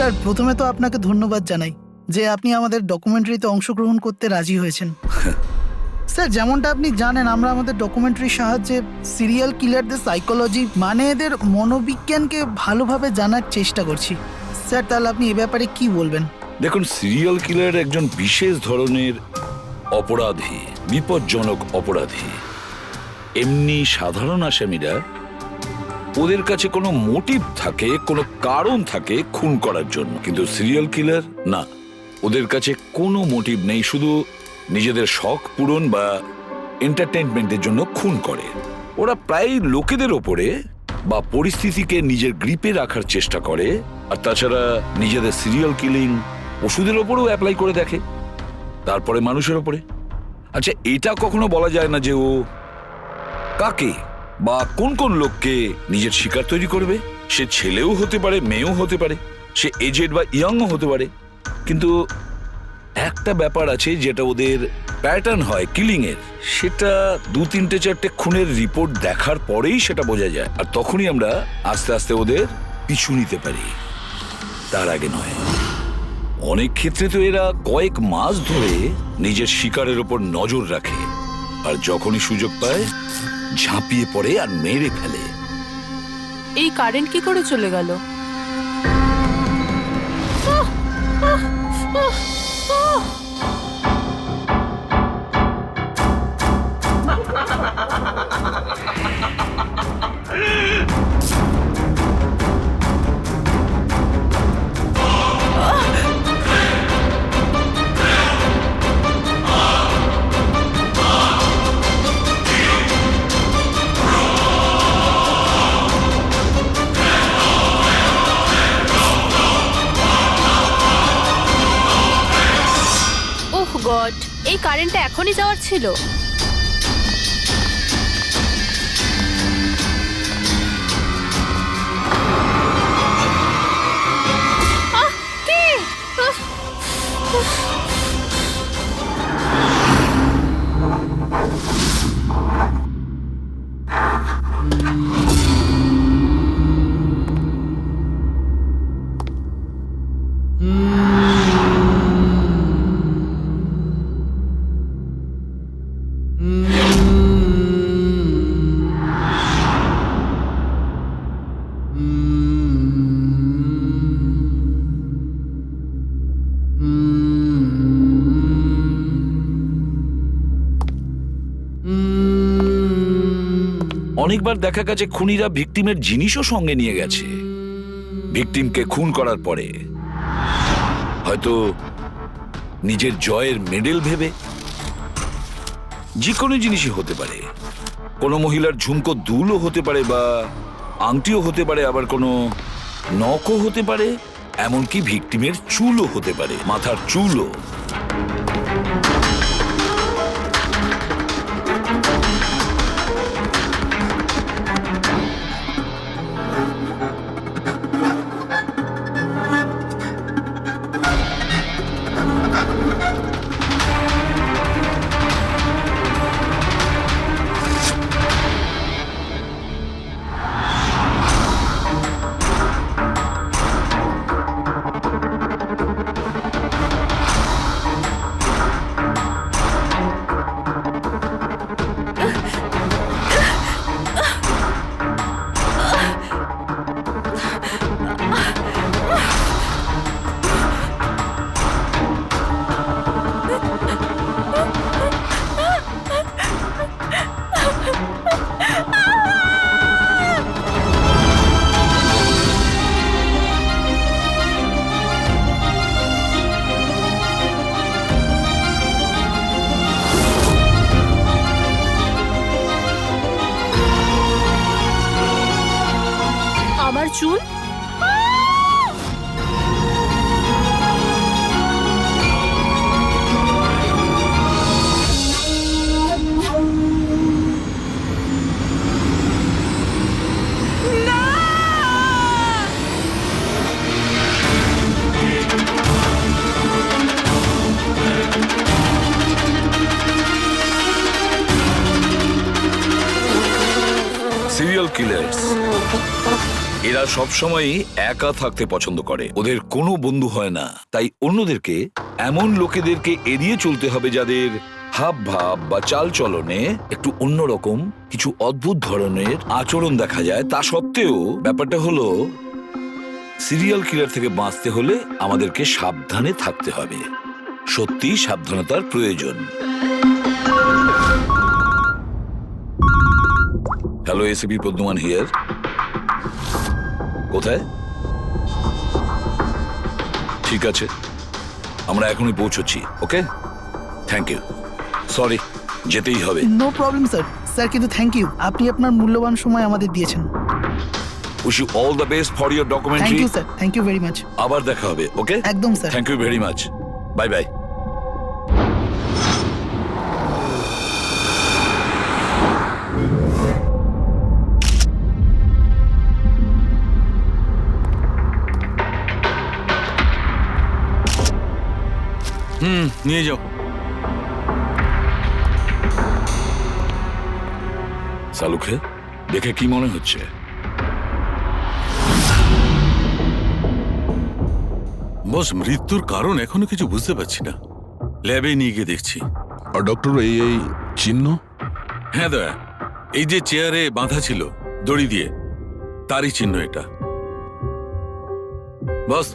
Sir, প্রথমে তো আপনাকে ধন্যবাদ জানাই যে আপনি আমাদের ডকুমেন্টারিতে অংশগ্রহণ করতে রাজি হয়েছেন। স্যার, যেমনটা আপনি জানেন, আমরা আমাদের ডকুমেন্টারির সাহায্যে সিরিয়াল কিলারদের সাইকোলজি মানে এদের মনোবিজ্ঞানকে ভালোভাবে জানার চেষ্টা করছি। স্যার, তাহলে আপনি এ ব্যাপারে কি বলবেন? দেখুন, সিরিয়াল কিলার একজন বিশেষ ধরনের অপরাধী, বিপজ্জনক অপরাধী। এমনি সাধারণ আসামিরা, ওদের কাছে কোনো মোটিভ থাকে, কোনো কারণ থাকে খুন করার জন্য, কিন্তু সিরিয়াল কিলার না, ওদের কাছে কোনো মোটিভ নেই, শুধু নিজেদের শখ পূরণ বা এন্টারটেইনমেন্টের জন্য খুন করে। ওরা প্রায় লোকেদের ওপরে বা পরিস্থিতিকে নিজের গ্রিপে রাখার চেষ্টা করে, আর তাছাড়া নিজেদের সিরিয়াল কিলিং ওষুধের ওপরেও অ্যাপ্লাই করে দেখে, তারপরে মানুষের ওপরে। আচ্ছা, এটা কখনো বলা যায় না যে ও কাকে বা কোন কোন লোককে নিজের শিকার তৈরি করবে। সে ছেলেও হতে পারে, মেয়েও হতে পারে, সে এজেড বা ইয়াংও হতে পারে। কিন্তু একটা ব্যাপার আছে যেটা ওদের প্যাটার্ন হয় কিলিং এর, সেটা 2-3-4টে খুনের রিপোর্ট দেখার পরেই সেটা বোঝা যায়, আর তখনই আমরা আস্তে আস্তে ওদের পিছু নিতে পারি, তার আগে নয়। অনেক ক্ষেত্রে তো এরা কয়েক মাস ধরে নিজের শিকারের ওপর নজর রাখে, আর যখনই সুযোগ পায় ঝাঁপিয়ে পড়ে আর মেরে ফেলে। এই কারেন্ট কি করে চলে গেল? ওহ গড, এই কারেন্টটা এখনই যাওয়ার ছিল। কে? অনেকবার দেখা গেছে খুনিরা ভিকটিমের জিনিসও সঙ্গে নিয়ে গেছে। ভিকটিমকে খুন করার পরে হয়তো নিজের জয়ের মেডেল ভেবে। যে কোনো জিনিসই হতে পারে, কোনো মহিলার ঝুমকো দুলও হতে পারে, বা আংটিও হতে পারে, আবার কোনো নখও হতে পারে, এমনকি ভিকটিমের চুলও হতে পারে, মাথার চুলও। আমার চুল? সিরিয়াল কিলার্স এরা সবসময়ই একা থাকতে পছন্দ করে, ওদের কোনো বন্ধু হয় না। তাই অন্যদেরকে, এমন লোকেদেরকে এড়িয়ে চলতে হবে যাদের হাব ভাব বা চাল চলনে একটু অন্যরকম কিছু অদ্ভুত ধরনের আচরণ দেখা যায়। তা সত্ত্বেও ব্যাপারটা হলো, সিরিয়াল কিলার থেকে বাঁচতে হলে আমাদেরকে সাবধানে থাকতে হবে। সত্যি সাবধানতার প্রয়োজন। Hello, ACP Padmaman here. কোথায়? ঠিক আছে, আমরা এখনই পৌঁছচ্ছি। Okay, thank you. সরি, যেতেই হবে। No problem sir. স্যার কিন্তু থ্যাংক ইউ, আপনি আপনার মূল্যবান সময় আমাদের দিয়েছেন। Wish you all the best for your thank documentary. You sir, thank you very much. আবার দেখা হবে। ওকে, একদম স্যার। Thank you very much. Bye bye. নিয়ে যাও। সালুকে দেখে কি মনে হচ্ছে? বস, মৃত্যুর কারণ এখনো কিছু বুঝতে পারছি না। ল্যাবে নিয়ে গিয়ে দেখছি। আর ডক্টর, এই চিহ্ন? হ্যাঁ দয়া, এই যে চেয়ারে বাঁধা ছিল দড়ি দিয়ে, তারই চিহ্ন এটা। বস,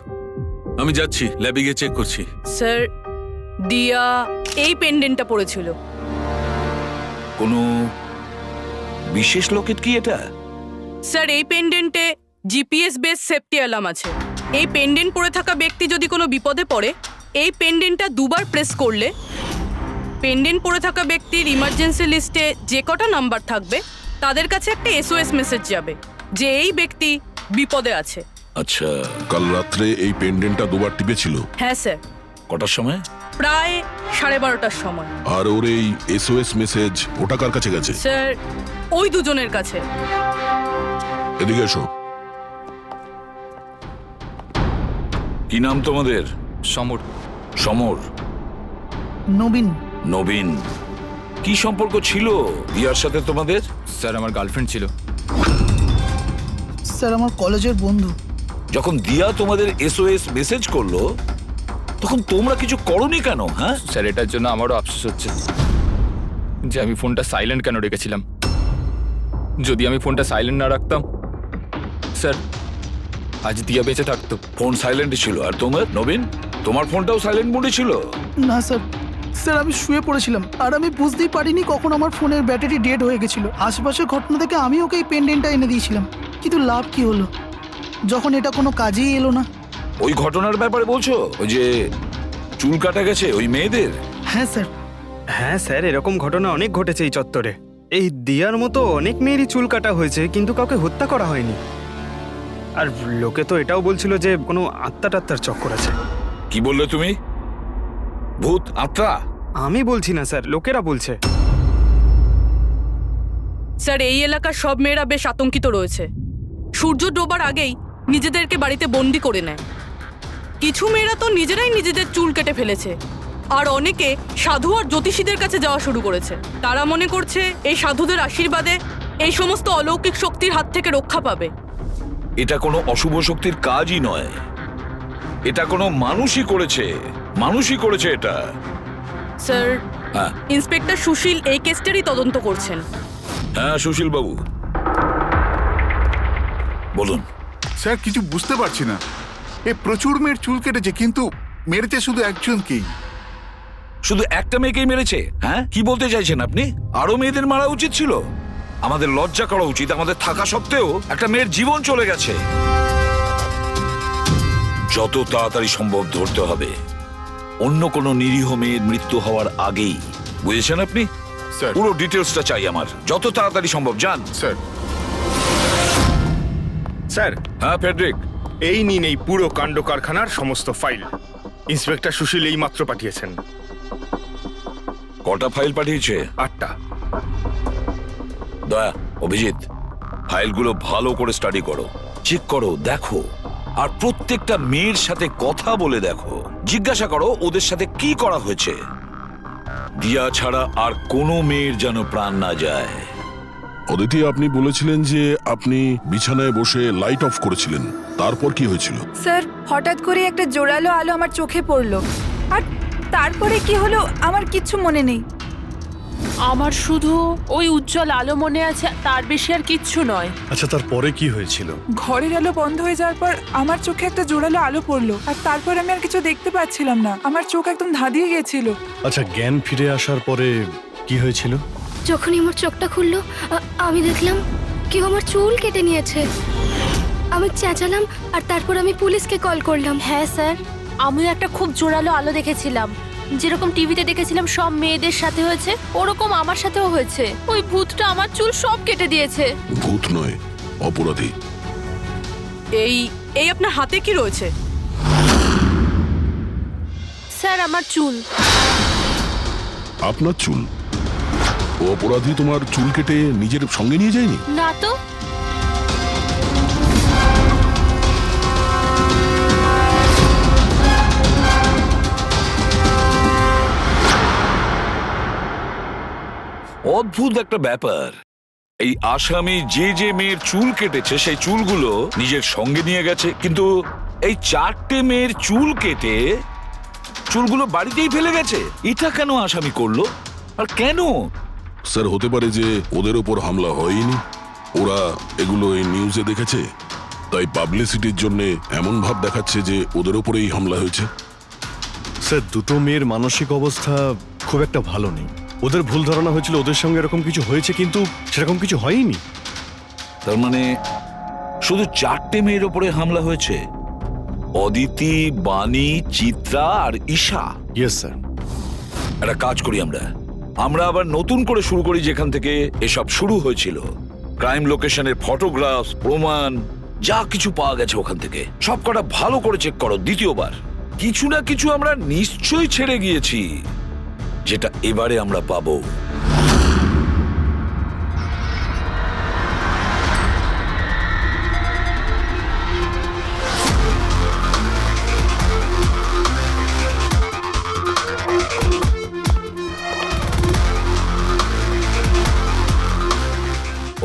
আমি যাচ্ছি, ল্যাবে গিয়ে চেক করছি। স্যার, দিয়া এই পেন্ডেন্টটা পড়েছিল। কোনো বিশেষ লোকের কি এটা? স্যার, এই পেন্ডেন্টে জিপিএস বেস সেফটি অ্যালার্ম আছে। এই পেন্ডেন্ট পরে থাকা ব্যক্তি যদি কোনো বিপদে পড়ে, এই পেন্ডেন্টটা দুবার প্রেস করলে পেন্ডেন্ট পরে থাকা ব্যক্তির ইমার্জেন্সি লিস্টে যে কটা নাম্বার থাকবে তাদের কাছে একটা এসওএস মেসেজ যাবে যে এই ব্যক্তি বিপদে আছে। আচ্ছা, কাল রাত্রে এই পেন্ডেন্টটা দুবার টিপেছিল। হ্যাঁ স্যার, কটার সময়? প্রায় 12:30টার সময়। আর ওর এই এসওএস মেসেজ ওটা কার কাছে গেছে? স্যার, ওই দুজনের কাছে। এদিকে এসো। কি নাম তোমাদের? সমর। সমর। নবীন। নবীন। কি সম্পর্ক ছিল দিয়ার সাথে তোমাদের? স্যার, আমার গার্লফ্রেন্ড ছিল। স্যার, আমার কলেজের বন্ধু। যখন দিয়া তোমাদের এসওএস মেসেজ করলো তখন তোমরা কিছু করনি কেন? হ্যাঁ স্যার, এটার জন্য আমারও আফসোস হচ্ছে যে আমি ফোনটা সাইলেন্ট কেন রেখেছিলাম। যদি আমি ফোনটা সাইলেন্ট না রাখতাম, স্যার, আজ দিয়া বেঁচে থাকতো। ফোন সাইলেন্ট ছিল। আর তোমার নবীন, তোমার ফোনটাও সাইলেন্ট মোডে ছিল? না স্যার, স্যার আমি শুয়ে পড়েছিলাম আর আমি বুঝতেই পারিনি কখন আমার ফোনের ব্যাটারি ডেড হয়ে গেছিল। আশেপাশের ঘটনা থেকে আমি ওকে এই পেন্ডেন্টটা এনে দিয়েছিলাম, কিন্তু লাভ কি হলো যখন এটা কোনো কাজেই এলো না। ওই ঘটনার ব্যাপারে বলছো? ওই যে চুল কাটা গেছে ওই মেয়েদের? হ্যাঁ স্যার। হ্যাঁ স্যার, এরকম ঘটনা অনেক ঘটেছে এই চত্বরে। এই দিয়ার মতো অনেক মেয়েরই চুল কাটা হয়েছে, কিন্তু কাউকে হত্যা করা হয়নি। আর লোকে তো এটাও বলছিল যে কোনো আত্মা টাত্মার চক্কর আছে। কি বললে তুমি? ভূত, আত্মা? আমি বলছি না স্যার, লোকেরা বলছে। স্যার, এই এলাকার সব মেয়েরা বেশ আতঙ্কিত রয়েছে। সূর্য ডোবার আগেই নিজেদেরকে বাড়িতে বন্দি করে নেয়। কিছু মেয়েরা তো নিজেরাই নিজেদের চুল কেটে ফেলেছে, আর অনেকে সাধু আর জ্যোতিষীদের কাছে যাওয়া শুরু করেছে। তারা মনে করছে এই সাধুদের আশীর্বাদে এই সমস্ত অলৌকিক শক্তির হাত থেকে রক্ষা পাবে। এটা কোনো অশুভ শক্তির কাজই নয়, এটা কোনো মানুষই করেছে। মানুষই করেছে এটা। স্যার, হ্যাঁ ইন্সপেক্টর সুশীল এই কেসটারই তদন্ত করছেন। হ্যাঁ, সুশীল বাবু বলুন। স্যার, কিছু বুঝতে পারছি না। এ প্রচুর মেয়ের চুল কেটেছে, কিন্তু মেরেছে শুধু একজনকেই। শুধু একটা মেয়েকেই মেরেছে? হ্যাঁ, কি বলতে চাইছেন আপনি? আরো মেয়েদের মারা উচিত ছিল? আমাদের লজ্জা করা উচিত। আমাদের থাকা সত্ত্বেও একটা মেয়ের জীবন চলে গেছে। যত তাড়াতাড়ি সম্ভব ধরতে হবে অন্য কোনো নিরীহ মেয়ের মৃত্যু হওয়ার আগেই। বুঝেছেন আপনি? স্যার। পুরো ডিটেলসটা চাই আমার, যত তাড়াতাড়ি সম্ভব। যান। স্যার। স্যার, হ্যাঁ ফেডরিক, এই নিন এই পুরো কাণ্ড কারখানার সমস্ত ফাইল। ইন্সপেক্টর সুশীল এই মাত্র পাঠিয়েছেন। কটা ফাইল পাঠিয়েছে? 8টা। দয়া, অভিজিৎ, ফাইলগুলো ভালো করে স্টাডি করো, চেক করো, দেখো। আর প্রত্যেকটা মেয়ের সাথে কথা বলে দেখো, জিজ্ঞাসা করো ওদের সাথে কি করা হয়েছে। দিয়া ছাড়া আর কোনো মেয়ের যেন প্রাণ না যায়। অদিতি, আপনি বলেছিলেন যে আপনি বিছানায় বসে লাইট অফ করেছিলেন, তারপর কি হয়েছিল? স্যার হঠাৎ করে একটা জোরালো আলো আমার চোখে পড়লো, আর তারপরে কি হলো আমার কিচ্ছু মনে নেই। আমার শুধু ওই উজ্জ্বল আলো মনে আছে, তার বেশি আর কিচ্ছু নয়। আচ্ছা, তারপরে কি হয়েছিল? ঘরের আলো বন্ধ হয়ে যাওয়ার পর আমার চোখে একটা জোরালো আলো পড়লো, আর তারপর আমি আর কিছু দেখতে পাচ্ছিলাম না। আমার চোখ একদম ধাঁধিয়ে গিয়েছিল। আচ্ছা, জ্ঞান ফিরে আসার পরে কি হয়েছিল? যখনই আমার চোখটা খুললো আমি দেখলাম কেউ আমার চুল কেটে নিয়েছে। আমি চেঁচালাম আর তারপর আমি পুলিশকে কল করলাম। হ্যাঁ স্যার, আমিও একটা খুব জোরালো আলো দেখেছিলাম। যেরকম টিভিতে দেখেছিলাম সব মেয়েদের সাথে হয়েছে, ওরকম আমার সাথেও হয়েছে। ওই ভূতটা আমার চুল সব কেটে দিয়েছে। ভূত নয়, অপরাধী। এই এই আপনার হাতে কি রয়েছে? স্যার আমার চুল। আপনার চুল? ও অপরাধী তোমার চুল কেটে নিজের সঙ্গে নিয়ে যায়নি? না তো। অদ্ভুত একটা ব্যাপার, এই আসামি যে যে মেয়ের চুল কেটেছে সেই চুলগুলো নিজের সঙ্গে নিয়ে গেছে, কিন্তু এই 4টে মেয়ের চুল কেটে চুলগুলো বাড়িতেই ফেলে গেছে। এটা কেন আসামি করলো আর কেন? স্যার, হতে পারে যে ওদের ওপর হামলা হয়নি, ওরা এগুলো এই নিউজে দেখেছে, তাই পাবলিসিটির জন্য এমন ভাব দেখাচ্ছে যে ওদের ওপরেই হামলা হয়েছে। স্যার, দুটো মেয়ের মানসিক অবস্থা খুব একটা ভালো নেই। ওদের ভুল ধারণা হয়েছিল ওদের সঙ্গে এরকম কিছু হয়েছে, কিন্তু সেরকম কিছু হয়নি। তার মানে শুধু 4টে মেয়ের ওপরে হামলা হয়েছে? অদিতি, বাণী, চিত্রা আর ঈশা। Yes sir. একটা কাজ করি, আমরা আবার নতুন করে শুরু করি যেখান থেকে এসব শুরু হয়েছিল। ক্রাইম লোকেশনের ফটোগ্রাফ, প্রমাণ, যা কিছু পাওয়া গেছে ওখান থেকে সব কটা ভালো করে চেক করো দ্বিতীয়বার। কিছু না কিছু আমরা নিশ্চয়ই ছেড়ে গিয়েছি, যেটা এবারে আমরা পাবো।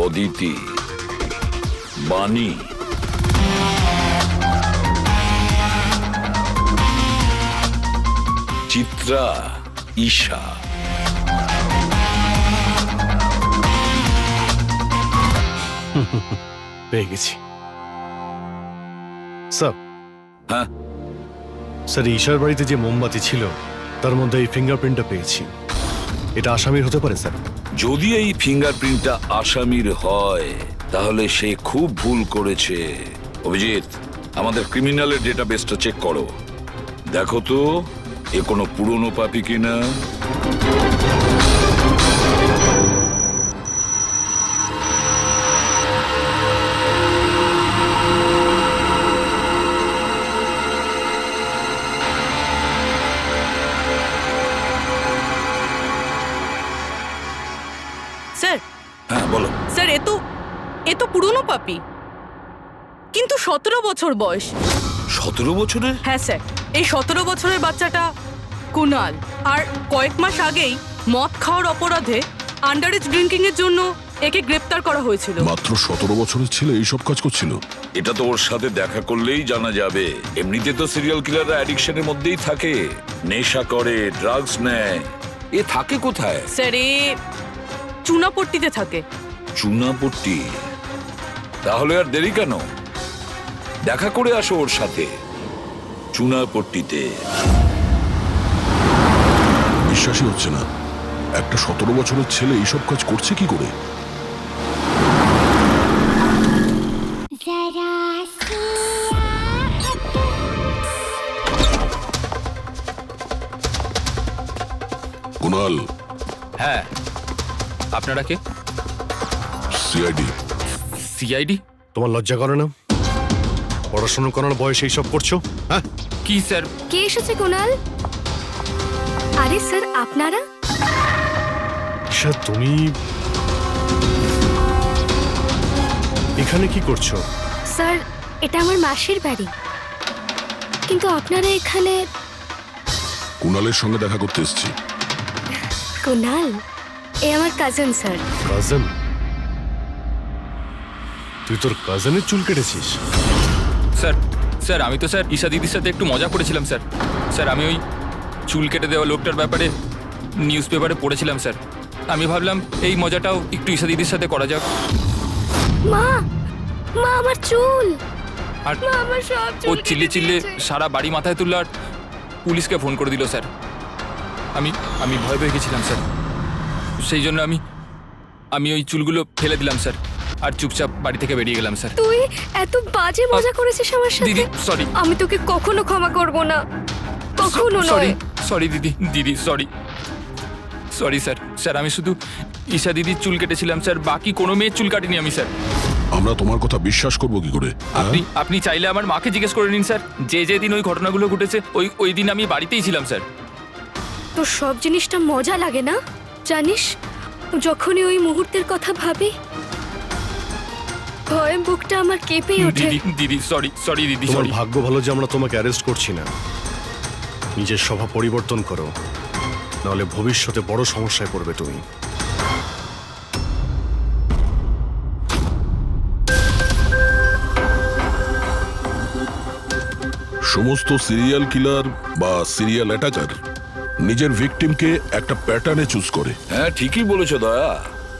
অদিতি, বাণী, চিত্রা, ঈশা। পেয়ে গেছি স্যার। হ্যাঁ স্যার, ঈশার বাড়িতে যে মোমবাতি ছিল তার মধ্যে এই ফিঙ্গারপ্রিন্টটা পেয়েছি। এটা আসামির হতে পারে স্যার। যদি এই ফিঙ্গারপ্রিন্টটা আসামির হয় তাহলে সে খুব ভুল করেছে। অভিজিৎ, আমাদের ক্রিমিনালের ডেটাবেসটা চেক করো, দেখো তো এ কোনো পুরনো পাপি কিনা। স্যার। হ্যাঁ বলো। স্যার, এ তো পুরনো পাপি, কিন্তু 17 বছর বয়স। 17 বছরের? হ্যাঁ স্যার, এই 17 বছরের বাচ্চাটা কুনাল। আর কয়েক মাস আগেই মদ খাওয়ার অপরাধে আন্ডারেজ ড্রিঙ্কিং এর জন্য একে গ্রেপ্তার করা হয়েছিল। মাত্র 17 বছরের ছেলে এইসব কাজ করছিল? এটা তো ওর সাথে দেখা করলেই জানা যাবে। এমনিতে তো সিরিয়াল কিলাররা অ্যাডিকশনের মধ্যেই থাকে, নেশা করে, ড্রাগস নেয়। এ থাকে কোথায়? স্যার, এ চুনাপট্টিতে থাকে। চুনাপট্টি? তাহলে আর দেরি কেন, দেখা করে আসো ওর সাথে চুনাপট্টিতে। বিশ্বাসই হচ্ছে না, একটা 17 বছরের ছেলে এইসব কাজ করছে কি করে? কুনাল। হ্যাঁ, আপনারা কে? সিআইডি। সিআইডি? তোমার লজ্জা করে না? পড়াশোনা করার বয়সে এইসব করছো? হ্যাঁ কি স্যার? কে এসেছে কুনাল? আরে স্যার, আপনারা? স্যার, তুমি এখানে কি করছো? স্যার, এটা আমার মাসির বাড়ি, কিন্তু আপনারা এখানে? কুনালের সঙ্গে দেখা করতে এসেছি। কুনাল এ আমার কাজিন স্যার। কাজিন? তুই তোর কাজিনের চুল কেটেছিস? স্যার স্যার আমি তো স্যার ঈশা দিদির সাথে একটু মজা করেছিলাম স্যার। স্যার আমি ওই চুল কেটে দেওয়া লোকটার ব্যাপারে নিউজ পেপারে পড়েছিলাম স্যার। আমি ভাবলাম এই মজাটাও একটু ঈশা দিদির সাথে করা যাক। মা, মা আমার চুল, আর মা আমার সব ও চুল চিল্লে কেটে চিল্লে দিয়েছে। সারা বাড়ি মাথায় তুললো আর পুলিশকে ফোন করে দিল স্যার। আমি ভয় পেয়ে গেছিলাম স্যার। সেই জন্য আমি ওই চুলগুলো ফেলে দিলাম স্যার, আর চুপচাপ বাড়ি থেকে বেরিয়ে গেলাম স্যার। তুই এত বাজে মজা করেছিস আমার সাথে। দিদি সরি, আমি তোকে কখনো ক্ষমা করব না, কখনো সরি নয়। সরি দিদি সরি সরি স্যার। স্যার আমি শুধু ঈশা দিদির চুল কেটেছিলাম স্যার, বাকি কোনো মেয়ের চুল কাটিনি আমি স্যার। আমরা তোমার কথা বিশ্বাস করবো কি করে? আপনি চাইলে আমার মাকে জিজ্ঞেস করে নিন স্যার। যে দিন ওই ঘটনাগুলো ঘটেছে ওই দিন আমি বাড়িতেই ছিলাম স্যার। তোর সব জিনিসটা মজা লাগে না জানিস? যখনই ওই মুহূর্তের কথা ভাবি ভয়ে বুকটা আমার কেঁপে ওঠে। দিদি সরি দিদি তোমার সরি। ভাগ্য ভালো যে আমরা তোমাকে অ্যারেস্ট করছি না। নিজের স্বভাব পরিবর্তন করো, নাহলে ভবিষ্যতে বড় সমস্যায় পড়বে তুমি। সমস্ত সিরিয়াল কিলার বা সিরিয়াল অ্যাটাকার নিজের ভিকটিমকে একটা প্যাটার্নে চুজ করে। হ্যাঁ ঠিকই বলেছো দয়া।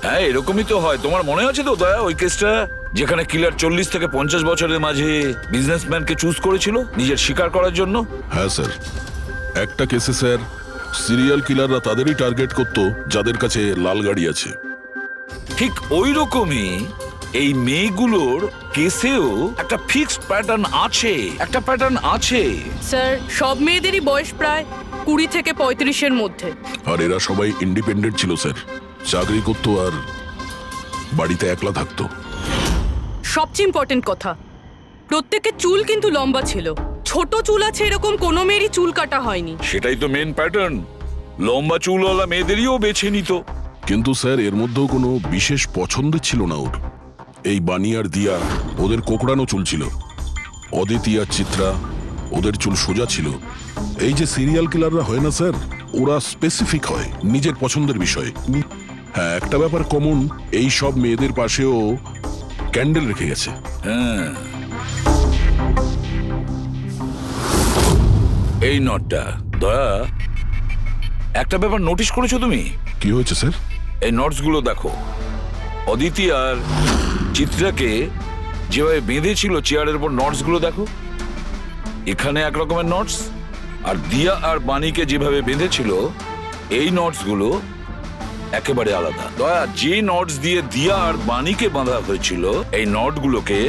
হ্যাঁ এরকমই তো হয়। তোমার মনে আছে তো দয়া ওই কেসটা, যেখানে কিলার 40 থেকে 50 বছরের মাঝে বিজনেসম্যানকে চুজ করেছিল নিজের শিকার করার জন্য? হ্যাঁ স্যার, একটা কেসে স্যার সিরিয়াল কিলাররা তাদেরই টার্গেট করত যাদের কাছে লাল গাড়ি আছে। ঠিক ওই রকমই এই মেয়েগুলোর কেসেও একটা ফিক্সড প্যাটার্ন আছে। স্যার সব মেয়েদেরই বয়স প্রায় 20 থেকে 35-এর মধ্যে। আর এরা সবাই ইন্ডিপেন্ডেন্ট ছিল স্যার, চাকরি করতো আর বাড়িতে একলা থাকতো। সবচেয়ে ইম্পর্টেন্ট কথা, প্রত্যেকের চুল কিন্তু লম্বা ছিল। ছোট চুল আছে এরকম কোনো মেয়েরই চুল কাটা হয়নি। সেটাই তো মেন প্যাটার্ন, লম্বা চুলওয়ালা মেয়েদেরইও বেছে নিত। কিন্তু স্যার এর মধ্যেও কোনো বিশেষ পছন্দের ছিল না ওর। এই বানি আর দিয়া ওদের কোকড়ানো চুল ছিল, অদিতি আর চিত্রা ওদের চুল সোজা ছিল। এই যে সিরিয়াল কিলাররা হয় না স্যার, ওরা স্পেসিফিক হয় নিজের পছন্দের বিষয়ে। হ্যাঁ একটা ব্যাপার কমন, এই সব মেয়েদের পাশেও ক্যান্ডেল রেখে গেছে। হ্যাঁ এই নটটা দয়া, একটা ব্যাপার নোটিস করেছো তুমি? কি হয়েছে স্যার? এই নটস গুলো দেখো, অদিতি আর চিত্রাকে যেভাবে বেঁধেছিল চেয়ারের উপর, নটস গুলো দেখো। এখানে এক রকমের নটস, আর দিয়া আর বাণীকে যেভাবে বেঁধেছিল এই নটস গুলো একেবারে আলাদা। দয়া, যে নটস দিয়ে দিয়া আর বাণীকে বাঁধা হয়েছিল এই নট গুলোকে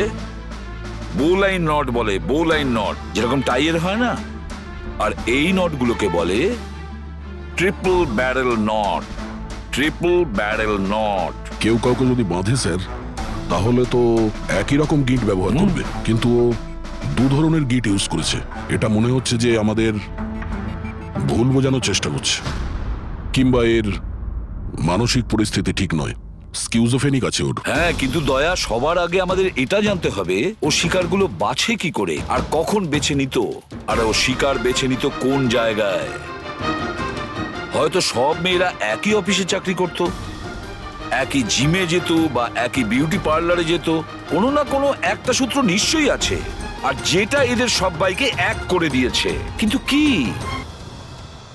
বোলাইন নট বলে। বোলাইন নট যেরকম টাইয়ের হয় না, আর এই নট গুলোকে বলে triple barrel not. Triple barrel not. কেউ কাউকে যদি বাঁধে স্যার, তাহলে তো একই রকম গিট ব্যবহার করবে, কিন্তু ও দু ধরনের গিট ইউজ করেছে। এটা মনে হচ্ছে যে আমাদের ভুল বোঝানোর চেষ্টা করছে, কিংবা এর মানসিক পরিস্থিতি ঠিক নয়, স্কিউজোফেনিক আছে ওর। হ্যাঁ কিন্তু দয়া, সবার আগে আমাদের এটা জানতে হবে ও শিকারগুলো বাছে কি করে আর কখন বেছে নিত, আর ও শিকার বেছে নিত কোন জায়গায়। হয়তো সব মেয়েরা একই অফিসে চাকরি করত, একই জিমে যেত বা একই বিউটি পার্লারে যেত। কোনো না কোনো একটা সূত্র নিশ্চয়ই আছে, আর যেটা এদের সবাইকে এক করে দিয়েছে। কিন্তু কি?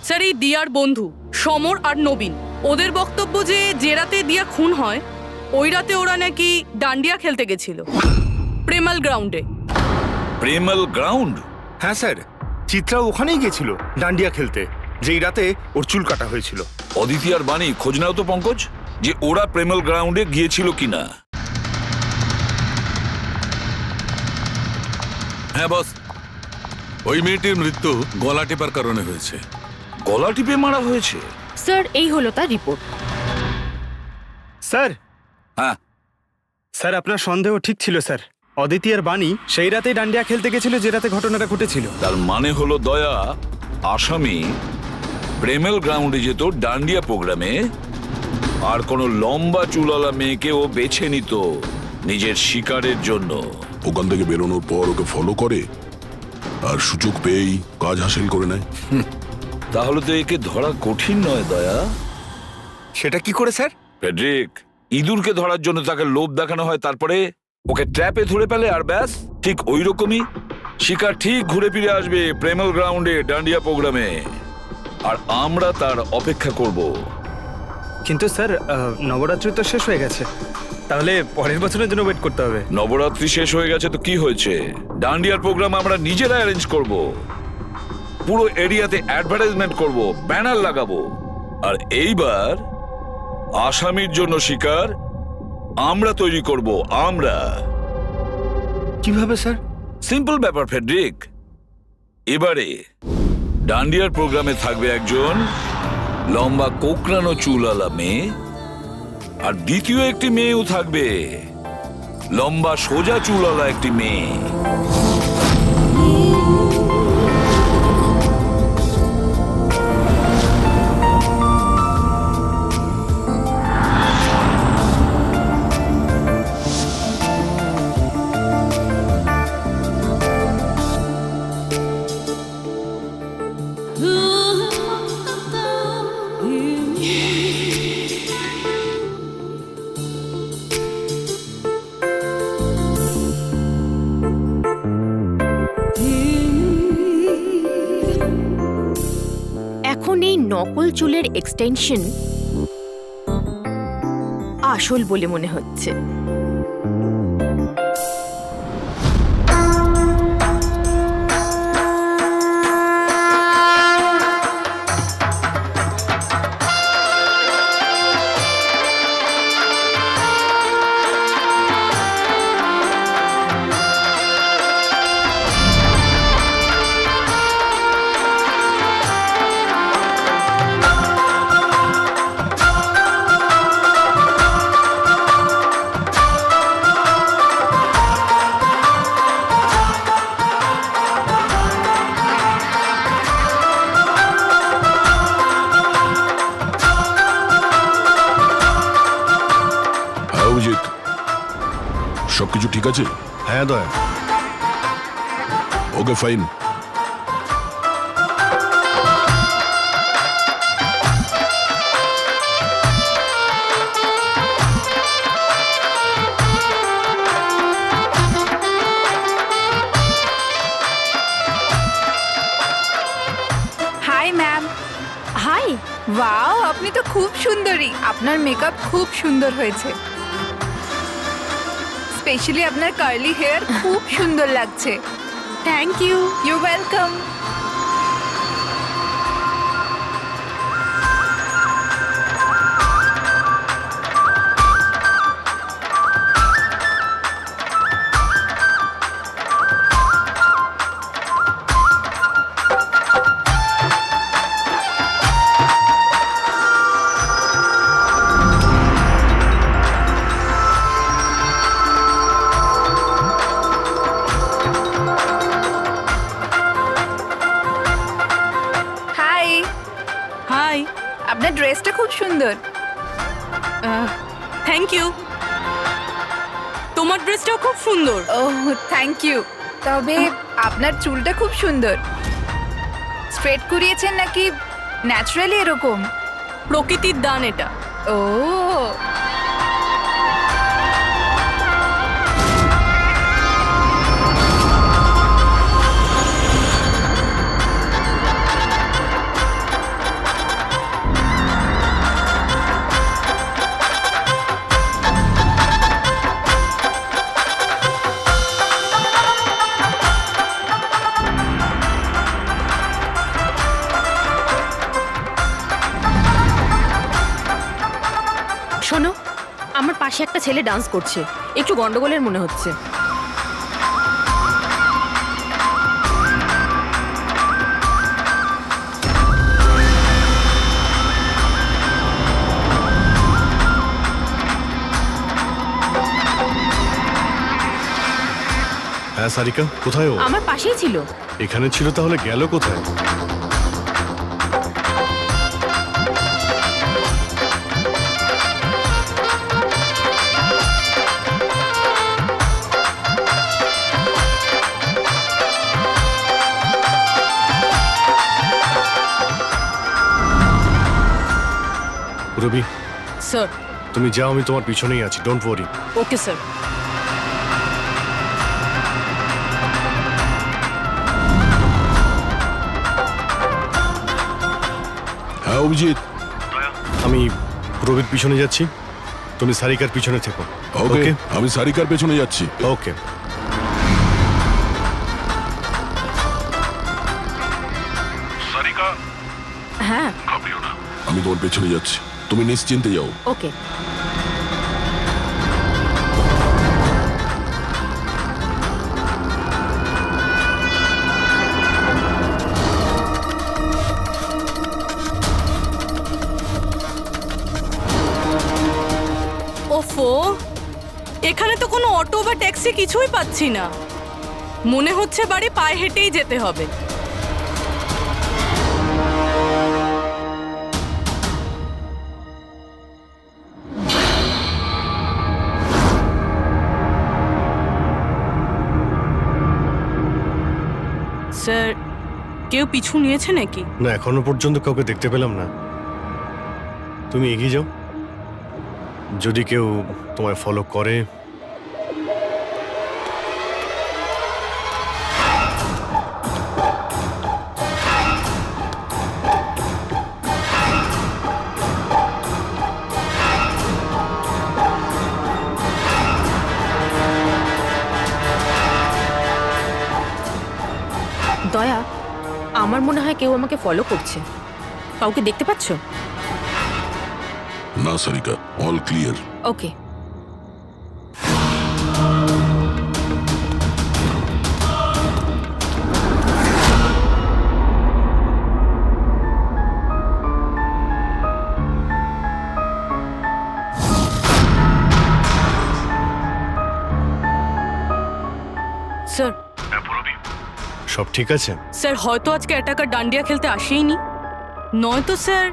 স্যার এই দিয়ার বন্ধু সমর আর নবীন, ওদের বক্তব্য যে রাতে দিয়া খুন হয় ওই রাতে ওরা নাকি ডান্ডিয়া খেলতে গেছিল প্রেমাল গ্রাউন্ডে। প্রেমাল গ্রাউন্ড? হ্যাঁ স্যার, চিত্রা ওখানেই গেছিল ডান্ডিয়া খেলতে, যেই রাতে ওর চুল কাটা হয়েছিল। অদিতি আর বাণী, খোঁজ নাও তো পঙ্কজ যে ওরা প্রেমাল গ্রাউন্ডে গিয়েছিল কিনা। হ্যাঁ বস, ওই মেয়েটির মৃত্যু গলা টেপার কারণে হয়েছে। গলা টিপে মারা হয়েছে? স্যার এই হলো তার রিপোর্ট। স্যার, হ্যাঁ স্যার আপনার সন্দেহ ঠিক ছিল স্যার। অদিতি আর বাণী সেই রাতেই ডান্ডিয়া খেলতে গেছিল যে রাতে ঘটনাটা ঘটেছিল। তার মানে হলো দয়া, আসামি প্রেমেল গ্রাউন্ডে যেত ডান্ডিয়া প্রোগ্রামে, আর কোনো লম্বা চুলওয়ালা মেয়েকে ও বেছে নিত নিজের শিকারের জন্য। ওখান থেকে বেরোনোর পর ওকে ফলো করে আর সুযোগ পেয়েই কাজ হাসিল করে নেয়। তাহলে তো একে ধরা কঠিন নয় দয়া। সেটা কি করে স্যার? ফেডরিক, ইঁদুরকে ধরার জন্য তাকে লোভ দেখানো হয়, তারপরে ওকে ট্র্যাপে ধরে পেলে আর ব্যাস, ঠিক ওই রকমই শিকার ঠিক ঘুরে ফিরে আসবে প্রেমল গ্রাউন্ডে ডান্ডিয়া প্রোগ্রামে, আর আমরা তার অপেক্ষা করব। কিন্তু স্যার নবরাত্রি তো শেষ হয়ে গেছে, তাহলে পরের বছরের জন্য ওয়েট করতে হবে। নবরাত্রি শেষ হয়ে গেছে তো কি হয়েছে, ডান্ডিয়ার প্রোগ্রাম আমরা নিজেরা অ্যারেঞ্জ করব, পুরো এরিয়াতে অ্যাডভার্টাইজমেন্ট করব, ব্যানার লাগাবো। আর এইবার আসামির জন্য শিকার আমরা তৈরি করব, আমরা। কিভাবে স্যার? সিম্পল ব্যাপার ফেডরিক। এবারে ডান্ডিয়ার প্রোগ্রামে থাকবে একজন লম্বা কোকড়ানো চুলওয়ালা মেয়ে, আর দ্বিতীয় একটি মেয়েও থাকবে, লম্বা সোজা চুলওয়ালা একটি মেয়ে। এখন এই নকল চুলের এক্সটেনশন আসল বলে মনে হচ্ছে। সবকিছু ঠিক আছে? হ্যাঁ Daya. Okay fine. Hi ma'am. Hi. Wow, আপনি তো খুব সুন্দরী। আপনার মেকআপ খুব সুন্দর হয়েছে, স্পেশালি আপনার কার্লি হেয়ার খুব সুন্দর লাগছে। Thank you. You welcome. Hi. আপনার ড্রেসটা খুব সুন্দর। Thank you. তোমার ড্রেসটাও খুব সুন্দর। Oh thank you. তবে আপনার চুলটা খুব সুন্দর। স্ট্রেট করিয়েছেন নাকি ন্যাচারালি এরকম? প্রকৃতির দান এটা। ও শোনো, আমার পাশে একটা ছেলে ডান্স করছে, একটু গন্ডগোলের মনে হচ্ছে। হ্যাঁ সারিকা, কোথায় ও? আমার পাশেই ছিল। এখানে ছিল, তাহলে গেল কোথায়? রবি স্যার। তুমি যাও, আমি তোমার পিছনেই আছি, ডোন্ট ওয়ারি। Okay sir. হ্যাঁ অভিজিৎ, আমি পুরবীর পিছনে যাচ্ছি, তুমি সারিকার পিছনে থেকো। ওকে, আমি সারিকার পেছনে যাচ্ছি। ওকে। হ্যাঁ আমি তোমার পেছনে যাচ্ছি, তুমি নিশ্চিন্তে যাও। ওকে। ওফো, এখানে তো কোনো অটো বা ট্যাক্সি কিছুই পাচ্ছি না। মনে হচ্ছে বাড়ি পায়ে হেঁটেই যেতে হবে। স্যার, কেউ পিছু নিয়েছে নাকি? না, এখনো পর্যন্ত কাউকে দেখতে পেলাম না। তুমি এগিয়ে যাও, যদি কেউ তোমায় ফলো করে। দয়া, আমার মনে হয় কেউ আমাকে ফলো করছে। কাউকে দেখতে পাচ্ছ? না সারিকা, অল ক্লিয়ার। ওকে। স্যার, সব ঠিক আছে? স্যার হয়তো আজকে অ্যাটাকার ডান্ডিয়া খেলতে আসেইনি, নয়তো স্যার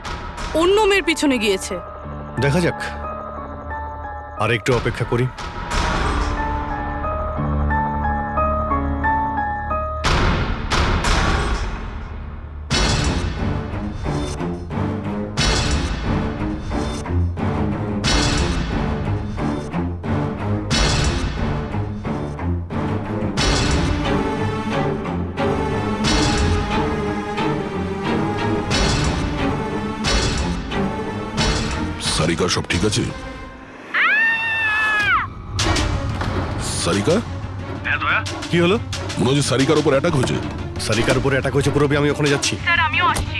অন্য মেয়ের পিছনে গিয়েছে। দেখা যাক, আর একটু অপেক্ষা করি। সারিকা, সব ঠিক আছে? সারিকা, কি হলো? মনে হচ্ছে সারিকার উপর অ্যাটাক হয়েছে। সারিকার উপরে অ্যাটাক হয়েছে পুরবী, আমি ওখানে যাচ্ছি। স্যার, আমিও আসছি।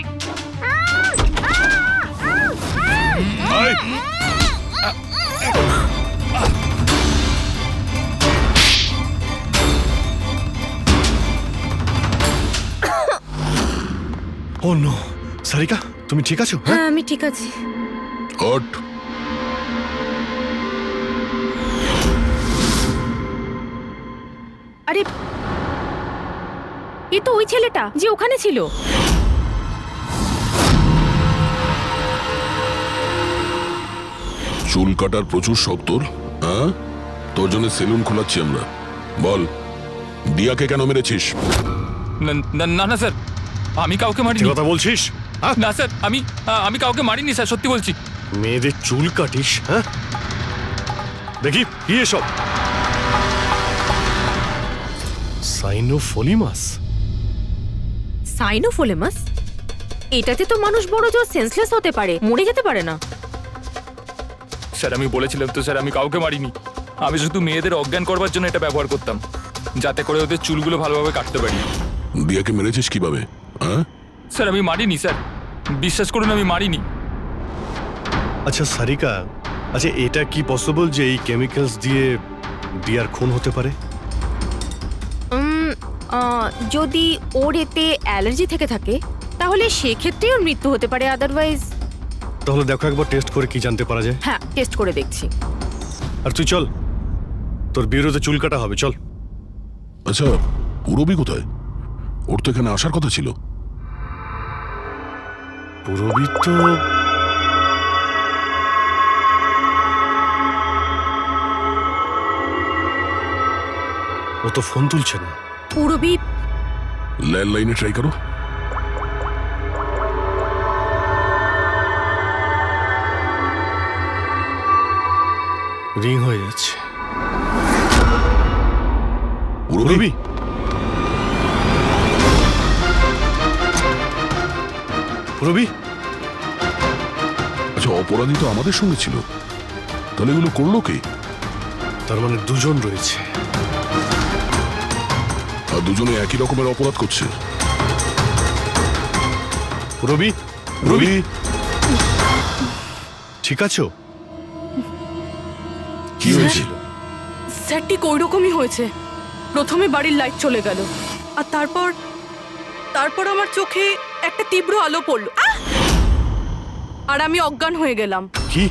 ও নো, সারিকা তুমি ঠিক আছো? হ্যাঁ, আমি ঠিক আছি। হট। আরে, এ তো ওই ছেলেটা যে ওখানে ছিল। চুল কাটার প্রচুর শখ তোর, হ্যাঁ? তোর জন্য সেলুন খোলাচ্ছি আমরা। বল, দিয়াকে কেন মেরেছিস? না না স্যার, আমি কাউকে মারিনি। কথা বলছিস? না স্যার, আমি কাউকে মারিনি স্যার, সত্যি বলছি। মেয়েদের চুল কাটিস? হ্যাঁ, দেখি কি এসব। সাইনোফোলিমাস? সাইনোফোলেমাস? এটাতে তো মানুষ বড় জোর সেন্সলেস হতে পারে, মরে যেতে পারে না। স্যার, আমি বলেছিলাম তো স্যার, আমি কাউকে মারিনি। আমি শুধু মেয়েদের অজ্ঞান করবার জন্য এটা ব্যবহার করতাম, যাতে করে ওদের চুলগুলো ভালোভাবে কাটতে পারি। দিয়াকে মেরেছিস কিভাবে? হ্যাঁ স্যার, আমি মারিনি স্যার, বিশ্বাস করুন আমি মারিনি। আচ্ছা সারিকা, আচ্ছা এটা কি পসিবল যে এই কেমিক্যালস দিয়ে দিয়ার খুন হতে পারে? যদি ওর এতে অ্যালার্জি থেকে থাকে তাহলে সেক্ষেত্রে ওর মৃত্যু হতে পারে, আদারওয়াইজ। তাহলে দেখো একবার টেস্ট করে কি জানতে পারা যায়। হ্যাঁ, টেস্ট করে দেখছি। আর তুই চল, তোর বিরুদ্ধে চুল কাটা হবে, চল। আচ্ছা, পুরবী কোথায়? ওর তো এখানে আসার কথা ছিল। পুরবী তো ও তো ফোন তুলছে না। পুরবী ল্যান্ডলাইনে ট্রাই করো। রিং হয়ে যাচ্ছে। পুরবী, পুরবী, আচ্ছা, অপরাধী তো আমাদের সঙ্গে ছিল, তাহলে এগুলো করলো কে? তার মানে দুজন রয়েছে, আর দুজনে একই রকমের অপরাধ করছে। রবি, রবি ঠিক আছো? কি হয়েছিল? স্যার ঠিক ওই রকমই হয়েছে। প্রথমে বাড়ির লাইট চলে গেল, আর তারপর আমার চোখে একটা তীব্র আলো পড়লো, আর আমি অজ্ঞান হয়ে গেলাম। কি?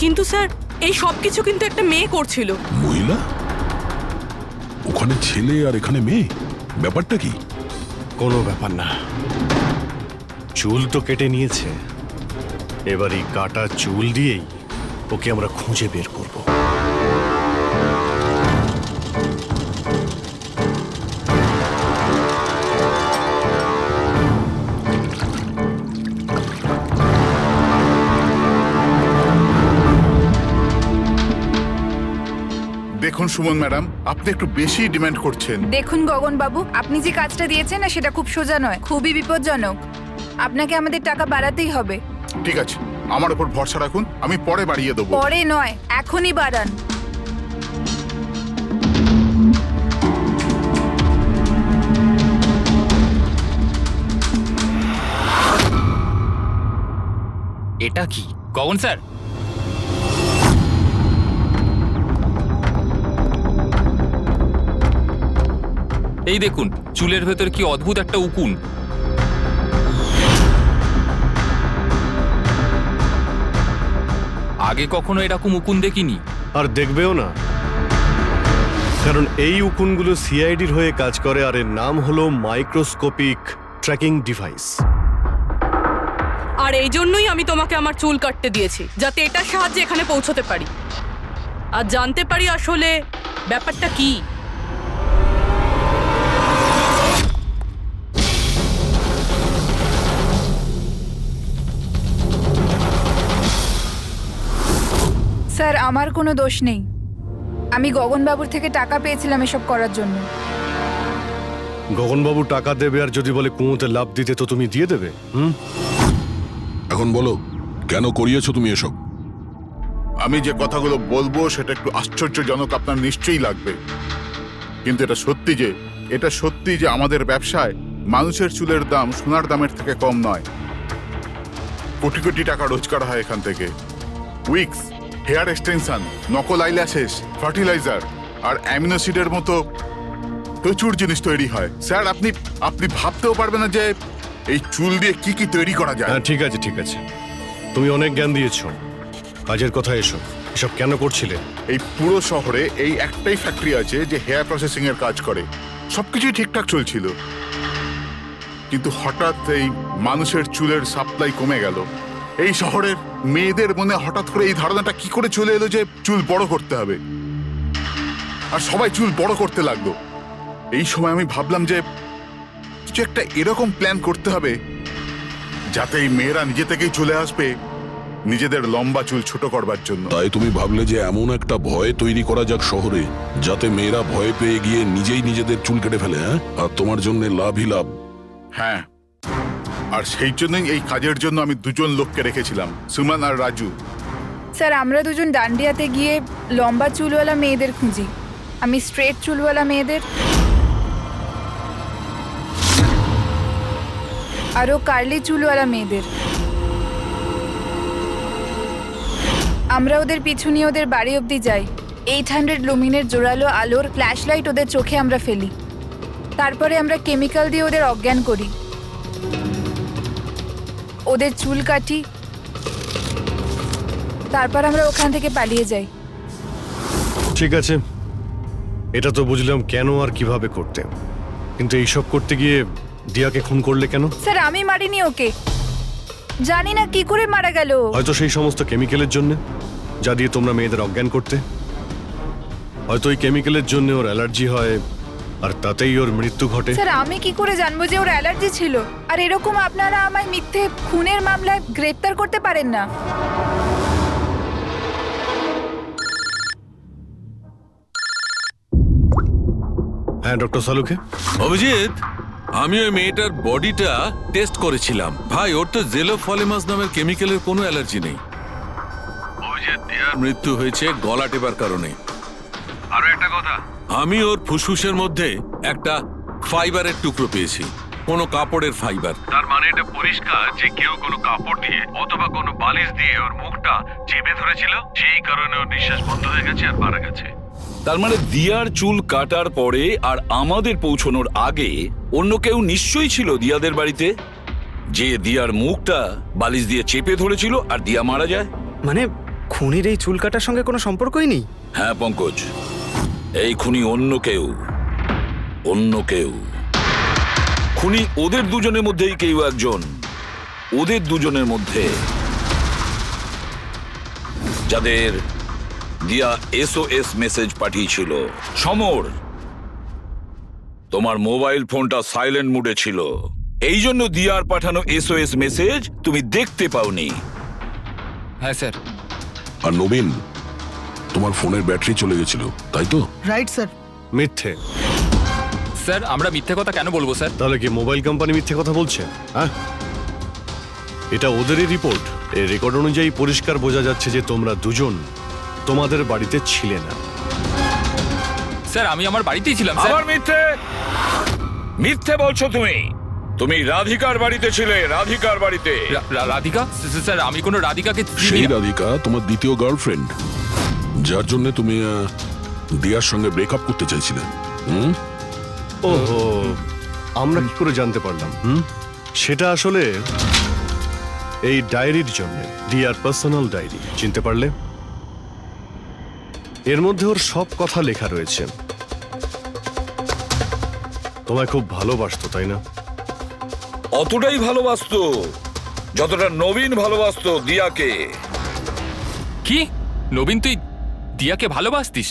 কিন্তু স্যার এই সব কিছু কিন্তু একটা মেয়ে করছিল। মহিলা? ওখানে ছেলে আর এখানে মেয়ে, ব্যাপারটা কি? কোনো ব্যাপার না, চুল তো কেটে নিয়েছে, এবার এই কাটা চুল দিয়েই ওকে আমরা খুঁজে বের করব। দেখুন সুমন ম্যাডাম, আপনি একটু বেশি ডিমান্ড করছেন। দেখুন গগন বাবু, আপনি যে কাজটা দিয়েছেন না সেটা খুব সোজা নয়, খুবই বিপজ্জনক। আপনাকে আমাদের টাকা বাড়াতেই হবে। ঠিক আছে, আমার উপর ভরসা রাখুন, আমি পরে বাড়িয়ে দেবো। পরে নয়, এখনই বাড়ান। এটা কি গগন স্যার? এই দেখুন, চুলের ভেতর কি অদ্ভুত একটা উকুন। আগে কখনো এরকম উকুন দেখিনি। আর দেখবেও না, কারণ এই উকুনগুলো সিআইডির হয়ে কাজ করে, আর এর নাম হলো মাইক্রোস্কোপিক ট্র্যাকিং ডিভাইস। আর এই জন্যই আমি তোমাকে আমার চুল কাটতে দিয়েছি, যাতে এটার সাহায্যে এখানে পৌঁছতে পারি আর জানতে পারি আসলে ব্যাপারটা কি। স্যার আমার কোনো দোষ নেই, আমি গগনবাবুর থেকে টাকা পেয়েছিলাম এসব করার জন্য। গগনবাবু টাকা দেবে, আর যদি বলে কুঁয়োতে লাভ দিতে তো তুমি দিয়ে দেবে? এখন বলো, কেন করিয়েছো তুমি এসব? আমি যে কথাগুলো বলবো সেটা একটু আশ্চর্যজনক আপনার নিশ্চয়ই লাগবে, কিন্তু এটা সত্যি যে আমাদের ব্যবসায় মানুষের চুলের দাম সোনার দামের থেকে কম নয়। কোটি কোটি টাকা রোজগার হয় এখান থেকে। উইক্স, হেয়ার এক্সটেনশন, নকল আইল্যাশেস, ফার্টিলাইজার আর অ্যামিনোসিডের মতো প্রচুর জিনিস তৈরি হয়। স্যার আপনি ভাবতেও পারবেন না যে এই চুল দিয়ে কি কি তৈরি করা যায়। হ্যাঁ ঠিক আছে, ঠিক আছে, তুমি অনেক জ্ঞান দিয়েছো, কাজের কথা এসো। এসব কেন করছিলে? এই পুরো শহরে এই একটাই ফ্যাক্টরি আছে যে হেয়ার প্রসেসিং এর কাজ করে, সবকিছুই ঠিকঠাক চলছিল, কিন্তু হঠাৎ এই মানুষের চুলের সাপ্লাই কমে গেল। এই শহরের মেয়েদের মনে হঠাৎ করে এই ধারণাটা কি করে চলে এলো যে চুল বড় করতে হবে, আর সবাই চুল বড় করতে লাগলো। এই সময় আমি ভাবলাম যে কিছু একটা এরকম প্ল্যান করতে হবে যাতে এই মেয়েরা নিজে থেকেই চলে আসবে নিজেদের লম্বা চুল ছোট করবার জন্য। তাই তুমি ভাবলে যে এমন একটা ভয় তৈরি করা যাক শহরে, যাতে মেয়েরা ভয় পেয়ে গিয়ে নিজেই নিজেদের চুল কেটে ফেলে, হ্যাঁ? আর তোমার জন্য লাভই লাভ। হ্যাঁ, আর সেই জন্যই এই কাজের জন্য আমি দুজন লোককে রেখেছিলাম, সুমন আর রাজু। স্যার আমরা দুজন ডান্ডিয়াতে গিয়ে লম্বা চুলওয়ালা মেয়েদের খুঁজি, আমি স্ট্রেট চুলওয়ালা মেয়েদের, আরও কার্লি চুলওয়ালা মেয়েদের। আমরা ওদের পিছু নিয়ে ওদের বাড়ি অবধি যাই, 800 লুমিনের জোরালো আলোর ফ্ল্যাশ লাইট ওদের চোখে আমরা ফেলি, তারপরে আমরা কেমিক্যাল দিয়ে ওদের অজ্ঞান করি, ওদের চুল কাটি, তারপর আমরা ওখান থেকে পালিয়ে যাই। ঠিক আছে, এটা তো বুঝলাম কেন আর কিভাবে করতে, কিন্তু এইসব করতে গিয়ে দিয়াকে খুন করলে কেন? স্যার আমি মারিনি ওকে, জানি না কি করে মারা গেল। হয়তো সেই সমস্ত কেমিক্যালের জন্য যা দিয়ে তোমরা মেয়েদের অজ্ঞান করতে, হয়তো ওই কেমিক্যালের জন্য ওর অ্যালার্জি হয় আর তাতেই ওর মৃত্যু ঘটে। স্যার আমি কি করে জানবো যে ওর অ্যালার্জি ছিল? আর এরকম আপনারা আমায় মিথ্যে খুনের মামলায় গ্রেফতার করতে পারেন না। হ্যাঁ ডক্টর সালুকে। অভিজিৎ, আমি ওই মেয়েটার বডিটা টেস্ট করেছিলাম। ভাই, ওর তো জেলোফলেমাস নামের কেমিক্যালের কোনো অ্যালার্জি নেই। ওই যে দিয়ার মৃত্যু হয়েছে গলা টেপার কারণে। আরো একটা কথা, আমি ওর ফুসফুসের মধ্যে একটা ফাইবারের টুকরো পেয়েছি, কোনো কাপড়ের ফাইবার। তার মানে এটা পরিষ্কার যে কেউ কোনো কাপড় দিয়ে অথবা কোনো বালিশ দিয়ে ওর মুখটা চেপে ধরেছিল, সেই কারণে ওর নিঃশ্বাস বন্ধ হয়ে গেছে আর মারা গেছে। তার মানে দিয়ার চুল কাটার পরে আর আমাদের পৌঁছানোর আগে অন্য কেউ নিশ্চয়ই ছিল দিয়াদের বাড়িতে, যে দিয়ার মুখটা বালিশ দিয়ে চেপে ধরেছিল আর দিয়া মারা যায়। মানে খুনির এই চুল কাটার সঙ্গে কোনো সম্পর্কই নেই? হ্যাঁ পঙ্কজ, এই খুনি অন্য কেউ। খুনি ওদের দুজনের মধ্যেই কেউ একজন। ওদের দুজনের মধ্যে যাদের দিয়া SOS মেসেজ পাঠিয়েছিল। সমর, তোমার মোবাইল ফোনটা সাইলেন্ট মুডে ছিল, এই জন্য দিয়ার পাঠানো SOS মেসেজ তুমি দেখতে পাওনি। হ্যাঁ স্যার। আর নবীন, তোমার ফোনের ব্যাটারি চলে গেছিল, তাই তো? Right sir. মিথ্যে। স্যার আমরা মিথ্যে কথা কেন বলবো স্যার? তাহলে কি মোবাইল কোম্পানি মিথ্যে কথা বলছে? হ্যাঁ, এটা ওদেরই রিপোর্ট। এই রেকর্ড অনুযায়ী পরিষ্কার বোঝা যাচ্ছে যে তোমরা দুজন তোমাদের বাড়িতে ছিলে না। স্যার আমি আমার বাড়িতেই ছিলাম স্যার। আবার মিথ্যে বলছো তুমি। তুমি রাধিকার বাড়িতে ছিলে, রাধিকার বাড়িতে। রাধিকা? স্যার আমি কোনো রাধিকাকে চিনি সেই না। রাধিকা তোমার দ্বিতীয় গার্লফ্রেন্ড, যার জন্য তুমি দিয়ার সঙ্গে ব্রেকআপ করতে চাইছিলে। ওহো, আমরা কি করে জানতে পারলাম? সেটা আসলে এই ডায়েরির জন্য, দিয়ার পার্সোনাল ডায়েরি। চিনতে পারলে? এর মধ্যে ওর সব কথা লেখা রয়েছে। তোমায় খুব ভালোবাসতো, তাই না? অতটাই ভালোবাসতো যতটা নবীন ভালোবাসতো দিয়াকে। কি? নবীন, তুই দিয়াকে ভালোবাসতিস?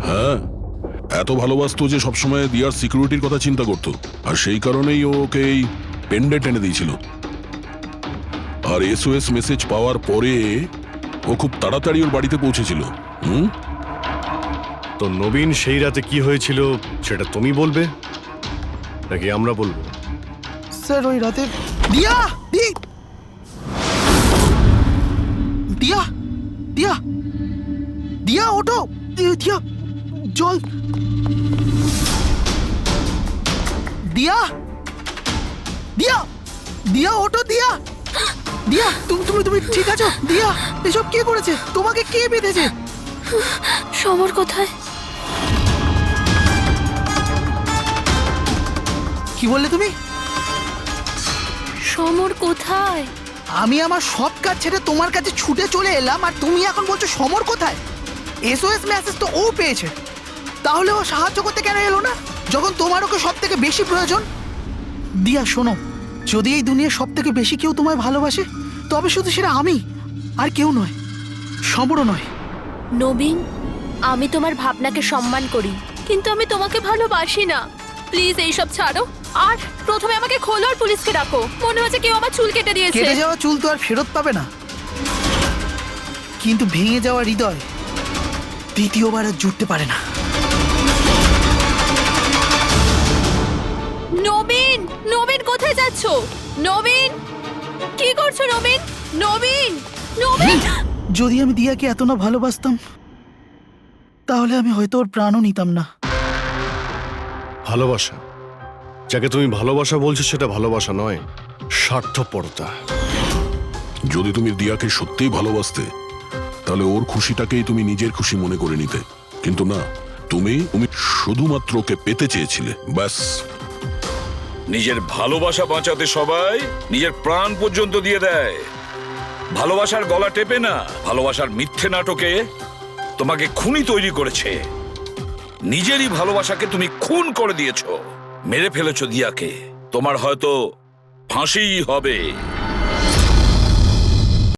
হ্যাঁ, এত ভালোবাসতো যে সবসময় দিয়ার সিকিউরিটির কথা চিন্তা করতো, আর সেই কারণেই ও ওকে এই পেন্ডেন্ট এনে দিয়েছিল। আর SOS মেসেজ পাওয়ার পরে ও খুব তাড়াতাড়ি ওর বাড়িতে পৌঁছেছিল। তো নবীন সেই রাতে কি হয়েছিল সেটা তুমি বলবে নাকি আমরা বলবো? স্যার ওই রাতে দিয়া দিয়া দিয়া দিয়া ওঠো, দিয়া জল, দিয়া দিয়া দিয়া ওঠো, দিয়া দিয়া তুমি ঠিক আছো? দিয়া, এসব কে করেছে? তোমাকে কে বেঁধেছে? সমর কোথায়? কি বললে তুমি? সমর কোথায়? আমি আমার সব কাজ ছেড়ে তোমার কাছে ছুটে চলে এলাম, আর তুমি এখন বলছো সমর কোথায়? SOS মেসেজ তো ও পেয়েছে, তাহলে ও সাহায্য করতে কেন এলো না যখন তোমার ওকে সব থেকে বেশি প্রয়োজন? দিয়া শোনো, যদি এই দুনিয়ার সব থেকে বেশি কেউ তোমায় ভালোবাসে, তবে শুধু সেটা আমি, আর কেউ নয়, সমরও নয়। নবীন, আমি তোমার ভাবনাকে সম্মান করি, কিন্তু আমি তোমাকে ভালোবাসি না। প্লিজ এইসব ছাড়ো, আর প্রথমে আমাকে খোলো আর পুলিশকে ডাকো। মনে হচ্ছে কেউ আমার চুল কেটে দিয়েছে। কেটে যাওয়া চুল তো আর ফেরত পাবে না, কিন্তু ভেঙে যাওয়া হৃদয় দ্বিতীয়বার আর জুটতে পারে না। নবীন, নবীন কোথায় যাচ্ছো? নবীন, কি করছো? নবীন, নবীন, নবীন! যদি আমি দিয়াকে এত না ভালোবাসতাম, তাহলে আমি হয়তো ওর প্রাণও নিতাম না। ভালোবাসা, যাকে তুমি ভালোবাসা বলছো সেটা ভালোবাসা নয়, স্বার্থপরতা। যদি তুমি দিয়াকে সত্যিই ভালোবাসতে, তাহলে ওর খুশিটাকেই তুমি নিজের খুশি মনে করে নিতে, কিন্তু না, তুমি শুধুমাত্র ওকে পেতে চেয়েছিলে, ব্যাস। নিজের ভালোবাসা বাঁচাতে সবাই নিজের প্রাণ পর্যন্ত দিয়ে দেয়। ভালোবাসার গলা টেপে না, ভালোবাসার মিথ্যে নাটকে তোমাকে খুনি তৈরি করেছে। নিজেরই ভালোবাসাকে তুমি খুন করে দিয়েছো, মেরে ফেলেছো দিয়াকে। তোমার হয়তো ফাঁসিই হবে।